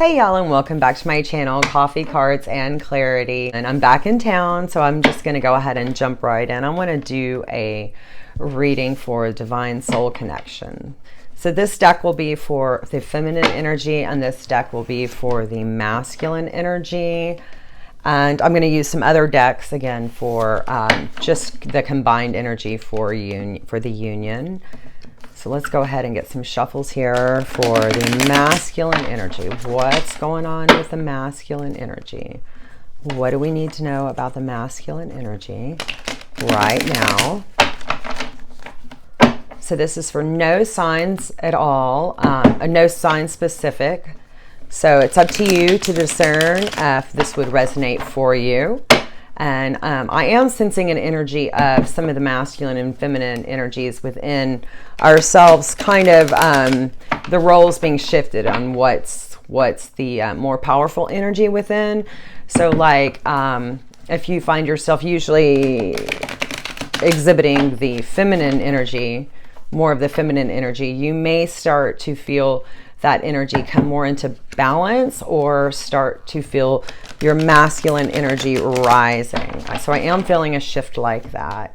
Hey y'all, and welcome back to my channel, Coffee, Cards, and Clarity. And I'm back in town, so I'm just going to go ahead and jump right in. I want to do a reading for Divine Soul Connection. So this deck will be for the feminine energy, and this deck will be for the masculine energy. And I'm going to use some other decks again for just the combined energy for the union. So let's go ahead and get some shuffles here for the masculine energy. What's going on with the masculine energy? What do we need to know about the masculine energy right now? So this is for no signs at all, no sign specific. So it's up to you to discern if this would resonate for you. And I am sensing an energy of some of the masculine and feminine energies within ourselves, kind of the roles being shifted on what's the more powerful energy within. So like if you find yourself usually exhibiting the feminine energy, more of the feminine energy, you may start to feel that energy come more into balance or start to feel your masculine energy rising. So I am feeling a shift like that.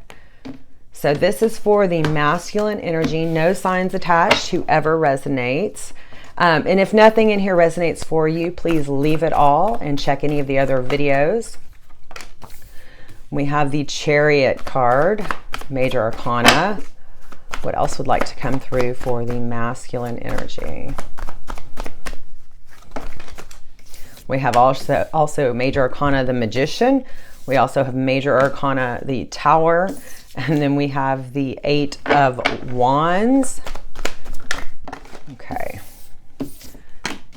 So this is for the masculine energy, no signs attached, whoever resonates. And if nothing in here resonates for you, please leave it all and check any of the other videos. We have the Chariot card, Major Arcana. What else would like to come through for the masculine energy? We have also Major Arcana, the Magician. We also have Major Arcana, the Tower. And then we have the Eight of Wands. Okay.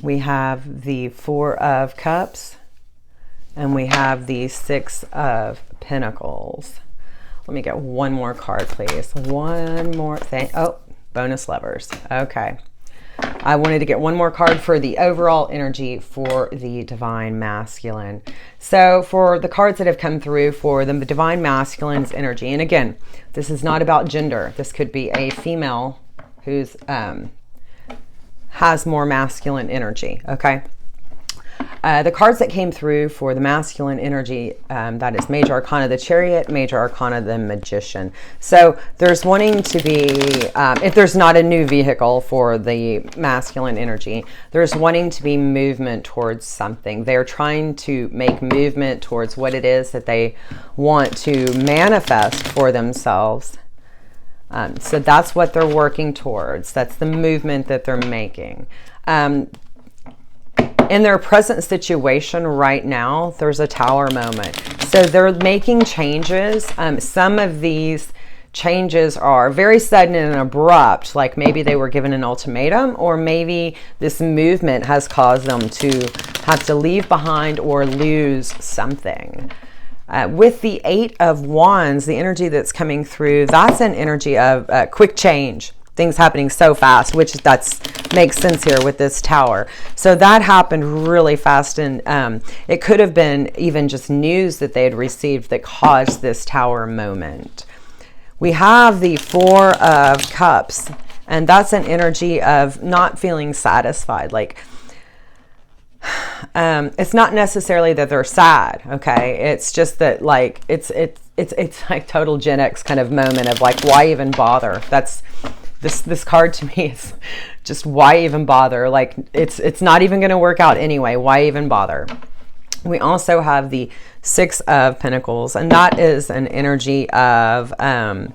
We have the Four of Cups. And we have the Six of Pentacles. Let me get one more card, please. One more thing. Oh, bonus lovers. Okay. I wanted to get one more card for the overall energy for the Divine Masculine. So for the cards that have come through for the Divine Masculine's energy, and again, this is not about gender. This could be a female who's has more masculine energy, okay? The cards that came through for the masculine energy, that is Major Arcana, the Chariot, Major Arcana, the Magician. So there's wanting to be, if there's not a new vehicle for the masculine energy, there's wanting to be movement towards something. They're trying to make movement towards what it is that they want to manifest for themselves. So that's what they're working towards. That's the movement that they're making. In their present situation right now, there's a Tower moment. So they're making changes. Some of these changes are very sudden and abrupt, like maybe they were given an ultimatum, or maybe this movement has caused them to have to leave behind or lose something. With the Eight of Wands, the energy that's coming through, that's an energy of quick change. Things happening so fast, which makes sense here with this Tower. So that happened really fast, and it could have been even just news that they had received that caused this Tower moment. We have the Four of Cups, and that's an energy of not feeling satisfied. Like it's not necessarily that they're sad, okay? It's just that like it's like total Gen X kind of moment of like, why even bother? That's this card to me is just, why even bother? Like it's not even going to work out anyway. Why even bother? We also have the Six of Pentacles, and that is an energy of kind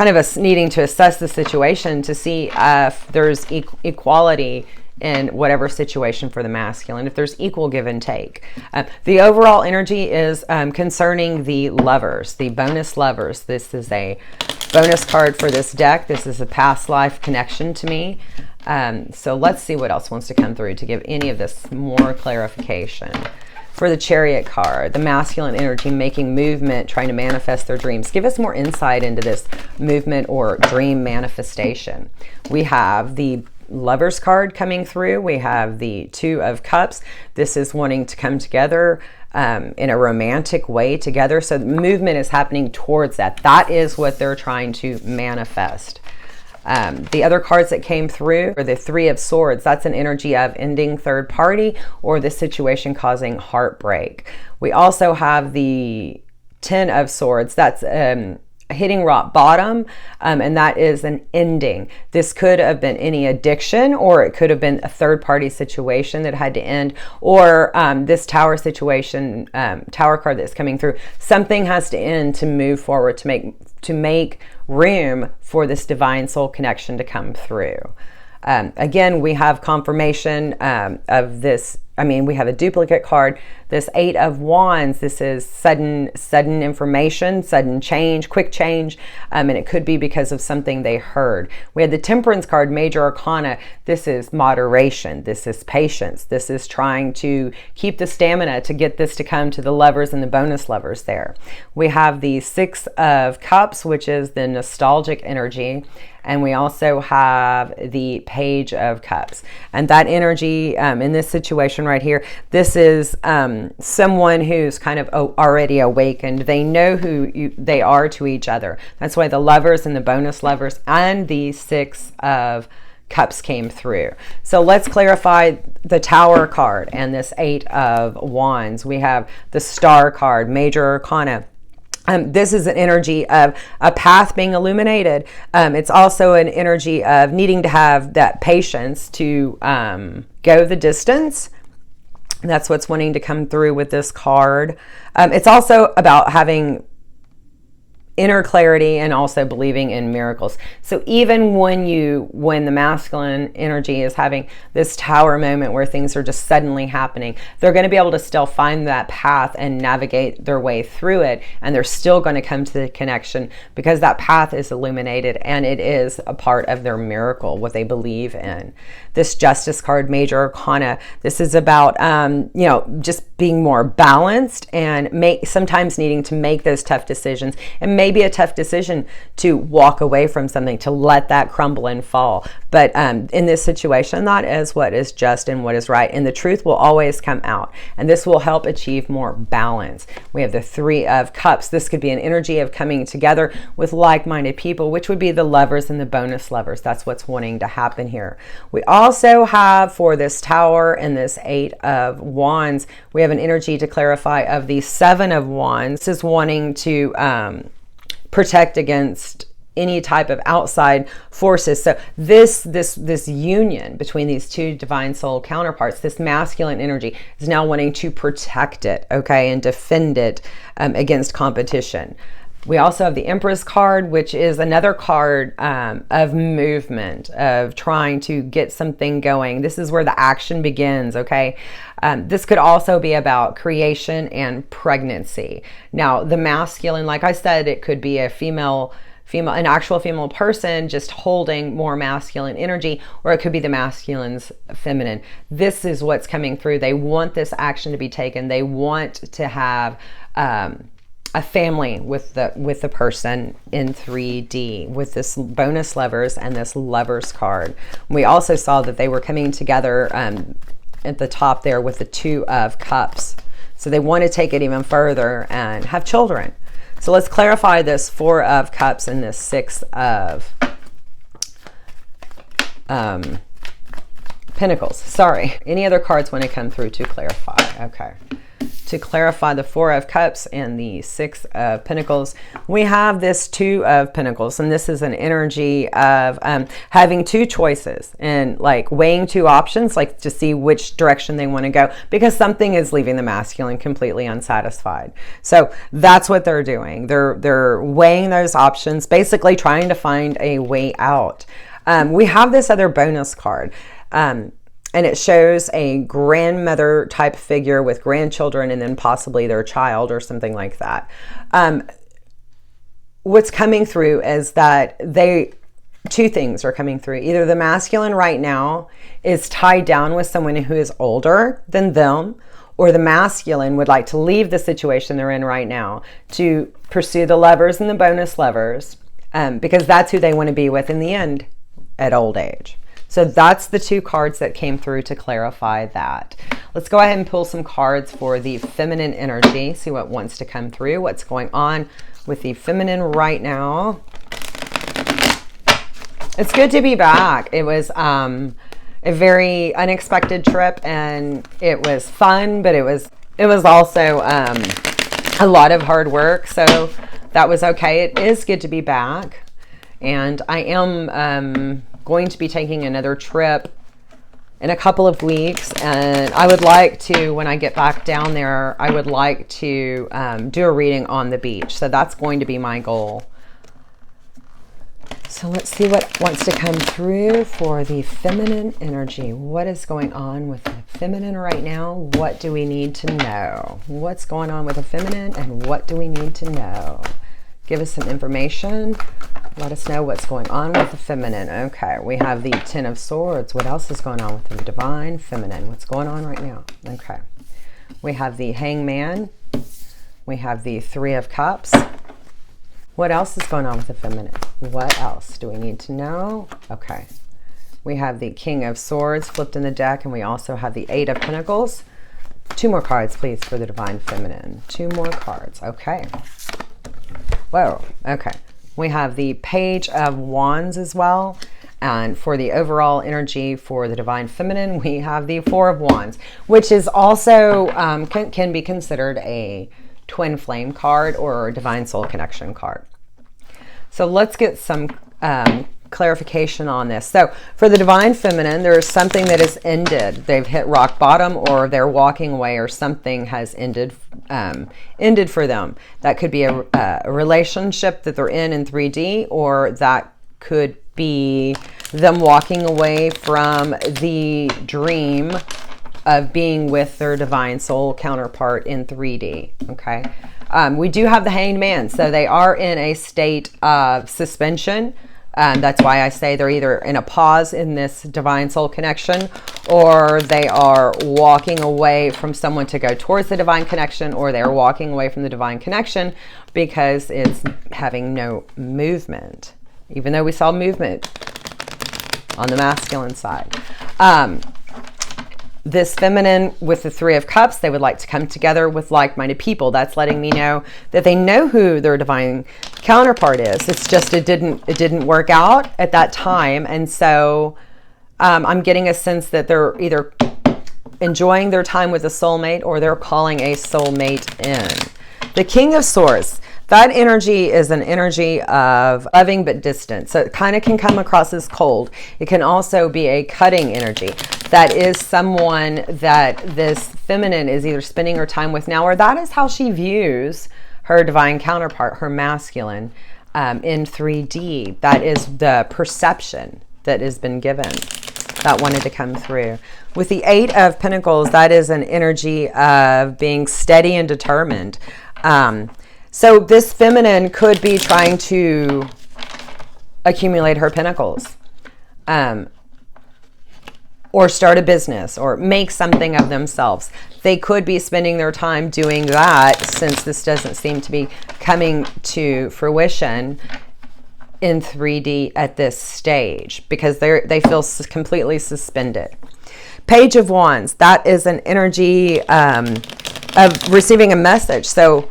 of us needing to assess the situation to see if there's equality in whatever situation for the masculine, if there's equal give and take. The overall energy is concerning the lovers, the bonus lovers. This is a bonus card for this deck. This is a past life connection to me. So let's see what else wants to come through to give any of this more clarification. For the Chariot card, the masculine energy making movement, trying to manifest their dreams. Give us more insight into this movement or dream manifestation. We have the Lovers card coming through. We have the Two of Cups. This is wanting to come together in a romantic way together. So the movement is happening towards that. That is what they're trying to manifest. The other cards that came through are the Three of Swords. That's an energy of ending third party or the situation causing heartbreak. We also have the Ten of Swords. That's hitting rock bottom, and that is an ending. This could have been any addiction, or it could have been a third-party situation that had to end, or this Tower situation, Tower card that's coming through. Something has to end to move forward, to make room for this divine soul connection to come through. Again, we have confirmation of this. I mean, we have a duplicate card, this Eight of Wands. This is sudden information, sudden change, quick change, and it could be because of something they heard. We had the Temperance card, Major Arcana. This is moderation. This is patience. This is trying to keep the stamina to get this to come to the Lovers and the bonus Lovers there. We have the Six of Cups, which is the nostalgic energy. And we also have the Page of Cups. And that energy in this situation right here, this is someone who's kind of already awakened. They know who they are to each other. That's why the Lovers and the bonus Lovers and the Six of Cups came through. So let's clarify the Tower card and this Eight of Wands. We have the Star card, Major Arcana. This is an energy of a path being illuminated. It's also an energy of needing to have that patience to go the distance. That's what's wanting to come through with this card. It's also about having inner clarity and also believing in miracles. So even when the masculine energy is having this Tower moment where things are just suddenly happening, they're going to be able to still find that path and navigate their way through it, and they're still going to come to the connection because that path is illuminated and it is a part of their miracle, what they believe in. This Justice card, Major Arcana, this is about just being more balanced and sometimes needing to make those tough decisions. And maybe a tough decision to walk away from something, to let that crumble and fall. But in this situation, that is what is just and what is right. And the truth will always come out. And this will help achieve more balance. We have the Three of Cups. This could be an energy of coming together with like-minded people, which would be the Lovers and the bonus Lovers. That's what's wanting to happen here. We also have, for this Tower and this Eight of Wands, we have an energy to clarify of the Seven of Wands. This is wanting to protect against any type of outside forces. So this union between these two divine soul counterparts, this masculine energy, is now wanting to protect it, okay, and defend it against competition. We also have the Empress card, which is another card of movement, of trying to get something going. This is where the action begins, okay? This could also be about creation and pregnancy. Now, the masculine, like I said, it could be a an actual female person just holding more masculine energy, or it could be the masculine's feminine. This is what's coming through. They want this action to be taken. They want to have a family with the person in 3D with this bonus Lovers and this Lovers card. We also saw that they were coming together at the top there with the Two of Cups. So they want to take it even further and have children. So let's clarify this Four of Cups and this Six of Pentacles. Sorry. Any other cards want to come through to clarify? Okay. To clarify the Four of Cups and the Six of Pentacles, we have this Two of Pentacles, and this is an energy of having two choices and like weighing two options, like to see which direction they want to go, because something is leaving the masculine completely unsatisfied. So that's what they're doing. They're weighing those options, basically trying to find a way out. We have this other bonus card. And it shows a grandmother type figure with grandchildren and then possibly their child or something like that. What's coming through is that two things are coming through. Either the masculine right now is tied down with someone who is older than them, or the masculine would like to leave the situation they're in right now to pursue the Lovers and the bonus Lovers, because that's who they want to be with in the end at old age. So that's the two cards that came through to clarify that. Let's go ahead and pull some cards for the feminine energy, see what wants to come through, what's going on with the feminine right now. It's good to be back. It was a very unexpected trip, and it was fun, but it was also a lot of hard work. So that was okay. It is good to be back, and I am going to be taking another trip in a couple of weeks, and I would like to, when I get back down there, I would like to do a reading on the beach. So that's going to be my goal. So let's see what wants to come through for the feminine energy. What is going on with the feminine right now? What do we need to know? What's going on with the feminine, and what do we need to know? Give us some information. Let us know what's going on with the feminine. Okay, we have the Ten of Swords. What else is going on with the divine feminine? What's going on right now? Okay. We have the Hangman. We have the Three of Cups. What else is going on with the feminine? What else do we need to know? Okay. We have the King of Swords flipped in the deck, and we also have the Eight of Pentacles. 2 more cards, please, for the divine feminine. 2 more cards. Okay. Whoa. Okay. We have the Page of Wands as well. And for the overall energy for the divine feminine, we have the Four of Wands, which is also can be considered a twin flame card or a divine soul connection card. So let's get some clarification on this. So for the divine feminine, there is something that has ended. They've hit rock bottom, or they're walking away, or something has ended for them. That could be a relationship that they're in 3D, or that could be them walking away from the dream of being with their divine soul counterpart in 3D. Okay. We do have the Hanged Man, so they are in a state of suspension. That's why I say they're either in a pause in this divine soul connection, or they are walking away from someone to go towards the divine connection, or they're walking away from the divine connection because it's having no movement, even though we saw movement on the masculine side. This feminine with the Three of Cups, they would like to come together with like-minded people. That's letting me know that they know who their divine counterpart is. It's just it didn't work out at that time, and so I'm getting a sense that they're either enjoying their time with a soulmate, or they're calling a soulmate in. The King of Swords. That energy is an energy of loving but distant. So it kind of can come across as cold. It can also be a cutting energy. That is someone that this feminine is either spending her time with now, or that is how she views her divine counterpart, her masculine, in 3D. That is the perception that has been given. That wanted to come through. With the Eight of Pentacles, that is an energy of being steady and determined. So this feminine could be trying to accumulate her pentacles, or start a business, or make something of themselves. They could be spending their time doing that, since this doesn't seem to be coming to fruition in 3D at this stage, because they feel completely suspended. Page of Wands, that is an energy of receiving a message. So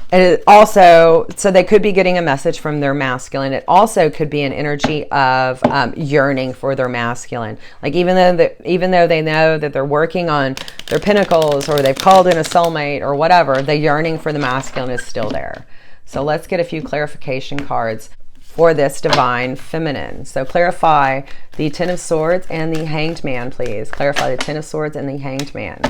it also, so they could be getting a message from their masculine. It also could be an energy of yearning for their masculine. Like even though they know that they're working on their pentacles, or they've called in a soulmate or whatever, the yearning for the masculine is still there. So let's get a few clarification cards for this divine feminine. So clarify the Ten of Swords and the Hanged Man, please. Clarify the Ten of Swords and the Hanged Man.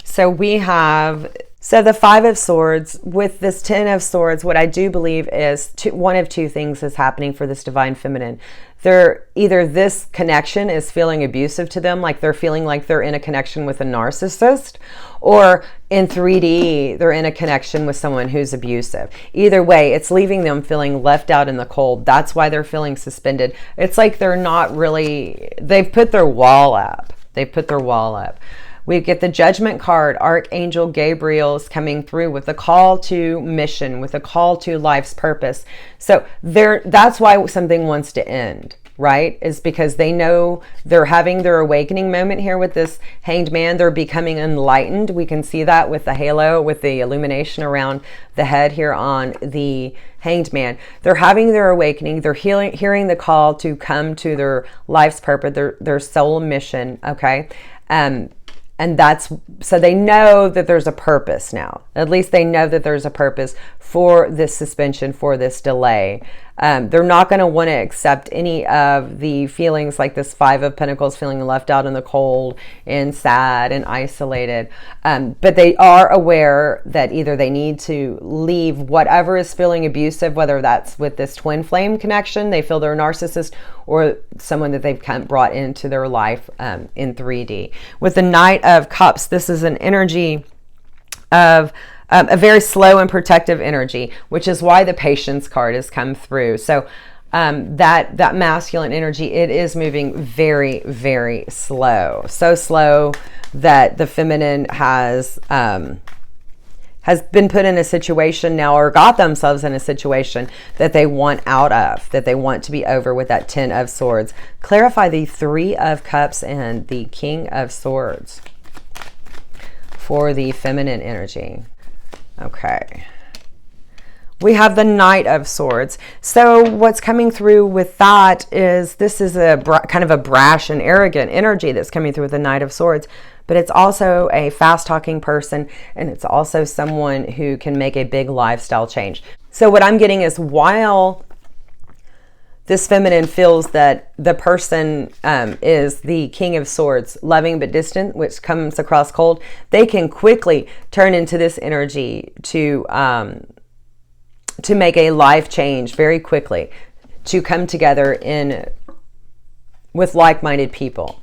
So we have... So the Five of Swords, with this Ten of Swords, what I do believe is one of two things is happening for this divine feminine. They're either this connection is feeling abusive to them, like they're feeling like they're in a connection with a narcissist, or in 3D, they're in a connection with someone who's abusive. Either way, it's leaving them feeling left out in the cold. That's why they're feeling suspended. It's like they're not really, they've put their wall up. They've put their wall up. We get the Judgment card. Archangel Gabriel's coming through with a call to mission, with a call to life's purpose. So that's why something wants to end. right, is because they know they're having their awakening moment here with this Hanged Man. They're becoming enlightened. We can see that with the halo, with the illumination around the head here on the Hanged Man. They're having their awakening. They're hearing the call to come to their life's purpose, their soul mission, okay? And that's, so they know that there's a purpose now. At least they know that there's a purpose for this suspension, for this delay. They're not going to want to accept any of the feelings like this Five of Pentacles, feeling left out in the cold and sad and isolated. But they are aware that either they need to leave whatever is feeling abusive, whether that's with this twin flame connection, they feel they're a narcissist, or someone that they've brought into their life in 3D. With the Knight of Cups, this is an energy of a very slow and protective energy, which is why the Patience card has come through. So that masculine energy, it is moving very, very slow. So slow that the feminine has been put in a situation now, or got themselves in a situation that they want out of, that they want to be over, with that Ten of Swords. Clarify the Three of Cups and the King of Swords for the feminine energy. Okay. We have the Knight of Swords. So what's coming through with that is, this is a kind of a brash and arrogant energy that's coming through with the Knight of Swords, but it's also a fast-talking person, and it's also someone who can make a big lifestyle change. So what I'm getting is, while this feminine feels that the person is the King of Swords, loving but distant, which comes across cold, they can quickly turn into this energy to make a life change very quickly, to come together with like-minded people.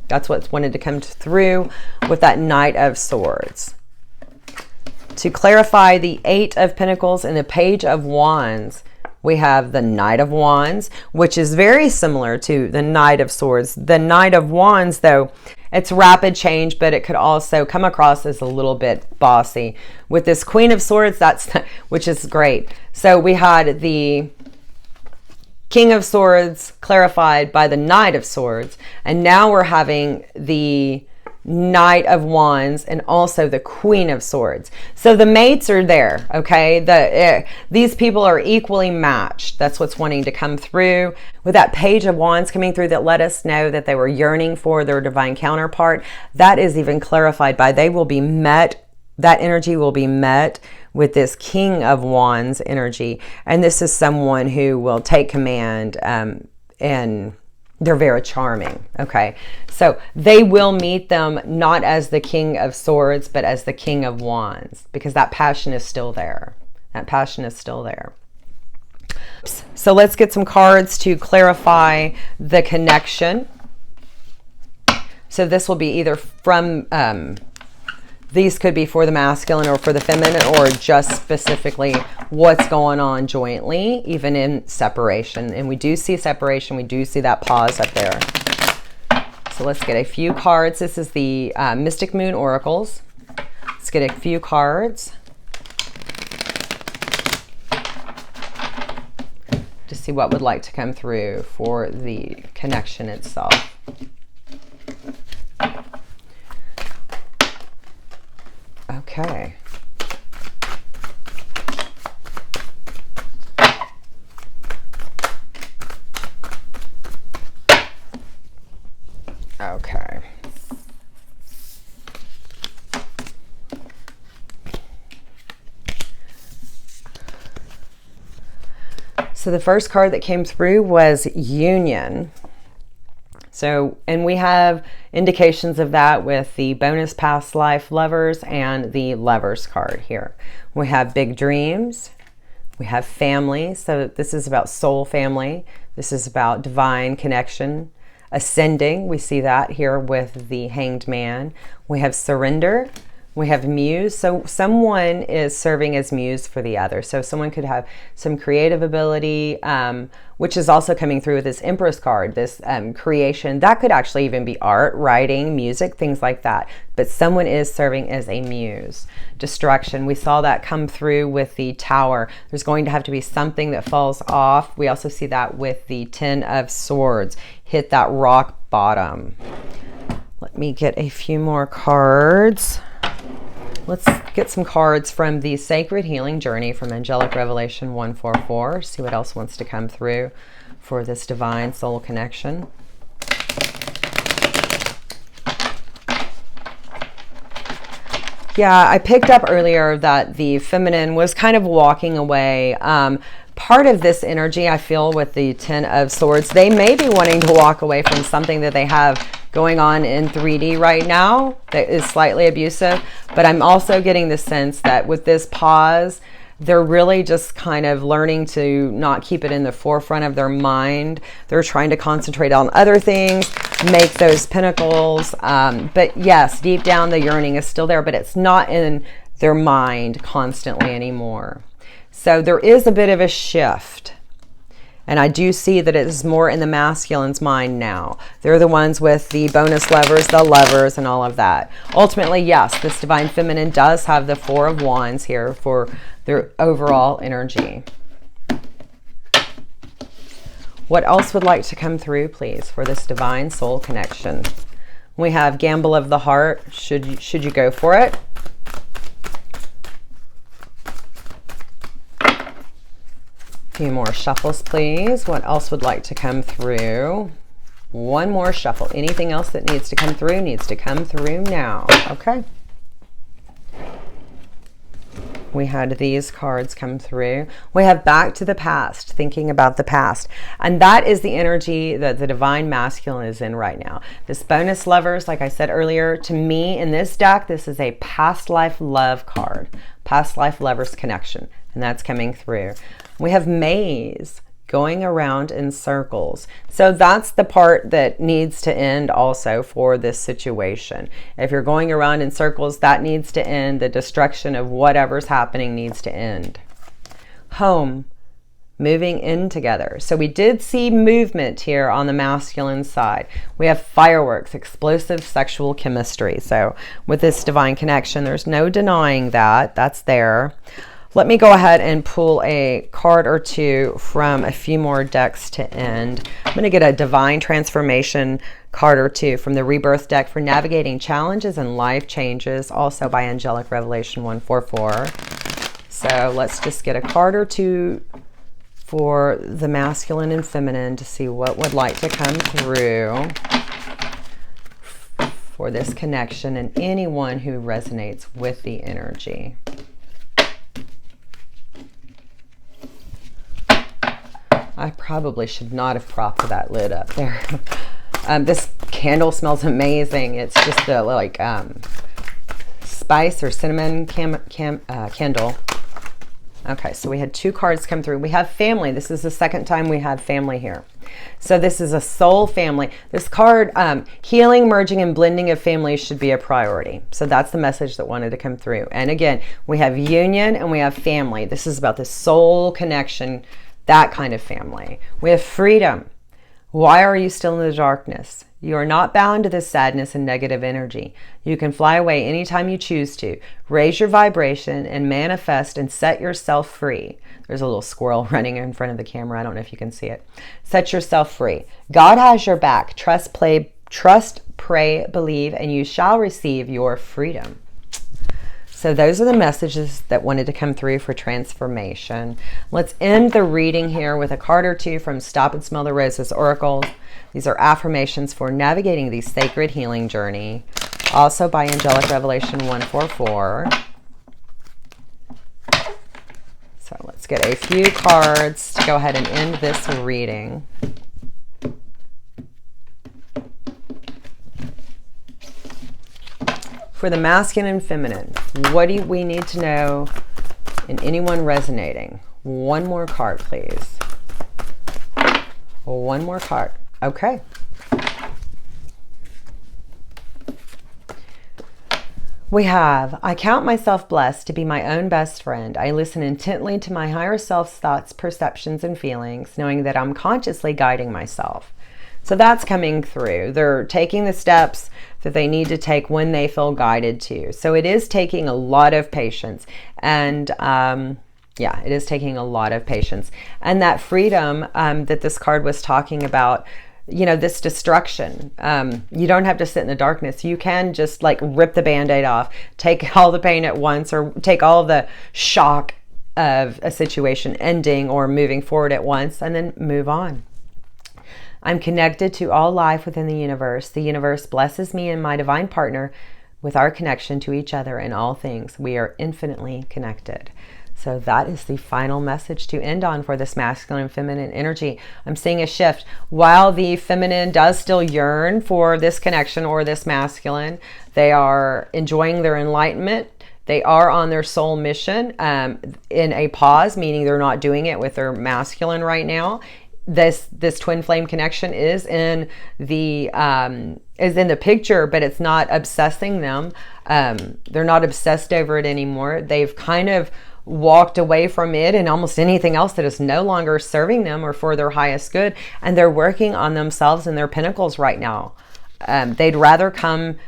That's what's wanted to come through with that Knight of Swords. To clarify the Eight of Pentacles and the Page of Wands, we have the Knight of Wands, which is very similar to the Knight of Swords. The Knight of Wands, though, it's rapid change, but it could also come across as a little bit bossy. With this Queen of Swords, which is great. So we had the King of Swords clarified by the Knight of Swords, and now we're having the Knight of Wands and also the Queen of Swords. So the mates are there, okay? These people are equally matched. That's what's wanting to come through. With that Page of Wands coming through, that let us know that they were yearning for their divine counterpart. That is even clarified by, they will be met, that energy will be met with this King of Wands energy. And this is someone who will take command, and they're very charming, okay? So they will meet them not as the King of Swords, but as the King of Wands, because that passion is still there. That passion is still there. So let's get some cards to clarify the connection. So this will be either from, these could be for the masculine or for the feminine, or just specifically what's going on jointly, even in separation. And we do see separation. We do see that pause up there. So let's get a few cards. This is the Mystic Moon Oracles. Let's get a few cards to see what would like to come through for the connection itself. Okay. Okay. So the first card that came through was Union. So, and we have indications of that with the bonus past life lovers and the Lovers card here. We have big dreams. We have family. So this is about soul family. This is about divine connection. Ascending. We see that here with the Hanged Man. We have surrender. We have muse, so someone is serving as muse for the other. So someone could have some creative ability, which is also coming through with this Empress card, this creation. That could actually even be art, writing, music, things like that. But someone is serving as a muse. Destruction, we saw that come through with the Tower. There's going to have to be something that falls off. We also see that with the Ten of Swords. Hit that rock bottom. Let me get a few more cards. Let's get some cards from the Sacred Healing Journey from Angelic Revelation 144. See what else wants to come through for this divine soul connection. Yeah, I picked up earlier that the feminine was kind of walking away. Part of this energy, I feel, with the Ten of Swords, they may be wanting to walk away from something that they have going on in 3D right now that is slightly abusive. But I'm also getting the sense that with this pause, they're really just kind of learning to not keep it in the forefront of their mind. They're trying to concentrate on other things, make those pinnacles. But yes, deep down the yearning is still there, but it's not in their mind constantly anymore. So there is a bit of a shift. And I do see that it is more in the masculine's mind now. They're the ones with the bonus lovers, the lovers, and all of that. Ultimately, yes, this divine feminine does have the Four of Wands here for their overall energy. What else would like to come through, please, for this divine soul connection? We have Gamble of the Heart. Should you go for it? Few more shuffles, please. What else would like to come through? One more shuffle. Anything else that needs to come through needs to come through now. Okay. We had these cards come through. We have Back to the Past, thinking about the past. And that is the energy that the divine masculine is in right now. This bonus lovers, like I said earlier, to me in this deck, this is a past life love card. Past life lovers connection. And that's coming through. We have maze, going around in circles. So that's the part that needs to end also for this situation. If you're going around in circles, that needs to end. The destruction of whatever's happening needs to end. Home, moving in together. So we did see movement here on the masculine side. We have fireworks, explosive sexual chemistry. So with this divine connection, there's no denying that. That's there. Let me go ahead and pull a card or two from a few more decks to end. I'm going to get a divine transformation card or two from the Rebirth deck for navigating challenges and life changes, also by Angelic Revelation 144. So let's just get a card or two for the masculine and feminine to see what would like to come through for this connection and anyone who resonates with the energy. I probably should not have propped that lid up there. This candle smells amazing. It's just a like spice or cinnamon candle. Okay, so we had two cards come through. We have family. This is the second time we have family here. So this is a soul family. This card, healing, merging, and blending of families should be a priority. So that's the message that wanted to come through. And again, we have union and we have family. This is about the soul connection, that kind of family. We have freedom. Why are you still in the darkness? You are not bound to this sadness and negative energy. You can fly away anytime you choose to. Raise your vibration and manifest and set yourself free. There's a little squirrel running in front of the camera. I don't know if you can see it. Set yourself free. God has your back. Trust, pray, believe, and you shall receive your freedom. So those are the messages that wanted to come through for transformation. Let's end the reading here with a card or two from Stop and Smell the Roses Oracles. These are affirmations for navigating the sacred healing journey, also by Angelic Revelation 144. So let's get a few cards to go ahead and end this reading. For the masculine and feminine, what do we need to know in anyone resonating? One more card, please. One more card. Okay. We have, I count myself blessed to be my own best friend. I listen intently to my higher self's thoughts, perceptions, and feelings, knowing that I'm consciously guiding myself. So that's coming through. They're taking the steps that they need to take when they feel guided to. So it is taking a lot of patience. And yeah, it is taking a lot of patience. And that freedom that this card was talking about, you know, this destruction. You don't have to sit in the darkness. You can just like rip the Band-Aid off, take all the pain at once, or take all the shock of a situation ending or moving forward at once, and then move on. I'm connected to all life within the universe. The universe blesses me and my divine partner with our connection to each other in all things. We are infinitely connected. So that is the final message to end on for this masculine and feminine energy. I'm seeing a shift. While the feminine does still yearn for this connection or this masculine, they are enjoying their enlightenment. They are on their soul mission in a pause, meaning they're not doing it with their masculine right now. This twin flame connection is in the picture, but it's not obsessing them. They're not obsessed over it anymore. They've kind of walked away from it and almost anything else that is no longer serving them or for their highest good, and they're working on themselves and their pinnacles right now. They'd rather come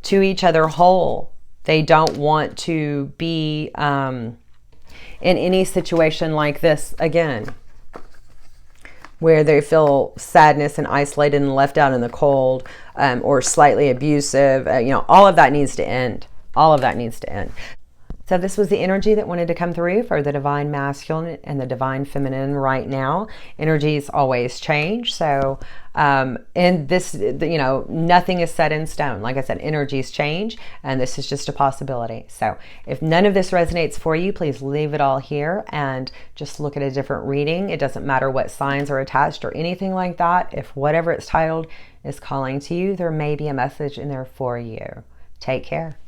to each other whole. They don't want to be in any situation like this again, where they feel sadness and isolated and left out in the cold, or slightly abusive. You know, all of that needs to end. All of that needs to end. So this was the energy that wanted to come through for the divine masculine and the divine feminine right now. Energies always change. So, and this, you know, nothing is set in stone. Like I said, energies change, and this is just a possibility. So if none of this resonates for you, please leave it all here and just look at a different reading. It doesn't matter what signs are attached or anything like that. If whatever it's titled is calling to you, there may be a message in there for you. Take care.